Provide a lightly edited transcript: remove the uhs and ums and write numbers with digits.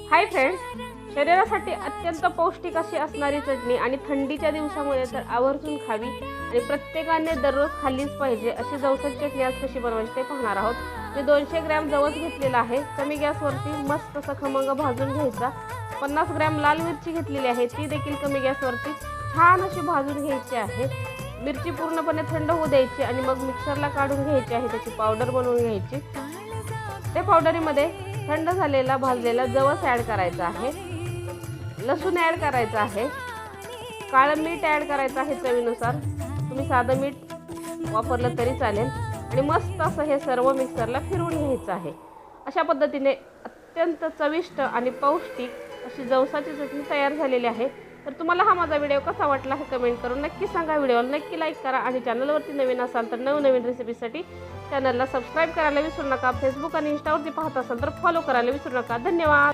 Hi friends, शरीरासाठी अत्यंत पौष्टिक अशी असणारी चटणी आणि थंडीच्या दिवसामध्ये तर आवर्जून खावी आणि प्रत्येकाने दररोज खाल्लीच पाहिजे अशी जवसाची चटणी आज कशी बनवायची ते पाहणार आहोत। मी 200 ग्रॅम जवस घेतलेला आहे। कमी गॅसवरती मस्त असा खमंग भाजून घ्यायचा। 50 ग्रॅम लाल मिरची घेतलेली आहे, ती देखील कमी गॅसवरती छान अशी भाजून घ्यायची आहे। मिरची पूर्णपणे थंड होऊ द्यायची आणि मग मिक्सरला काढून घ्यायची आहे, त्याची पावडर बनवून घ्यायची। त्या पावडरीमध्ये थंड झालेला भाजलेला जवस ॲड करायचा आहे, लसूण ॲड करायचा आहे, काळं मीठ ॲड करायचं आहे चवीनुसार, तुम्ही साधं मीठ वापरलं तरी चालेल आणि मस्त असं हे सर्व मिक्सरला फिरवून घ्यायचं आहे। अशा पद्धतीने अत्यंत चविष्ट आणि पौष्टिक अशी जवसाची चटणी तयार झालेली आहे। तर तुम्हाला हा माझा व्हिडिओ कसा वाटला हे कमेंट करून नक्की सांगा। व्हिडिओला नक्की लाईक करा आणि चॅनलवरती नवीन असाल तर नवनवीन रेसिपीसाठी चॅनलला सबस्क्राईब करायला विसरू नका। फेसबुक आणि इंस्टावरती पाहत असाल तर फॉलो करायला विसरू नका। धन्यवाद।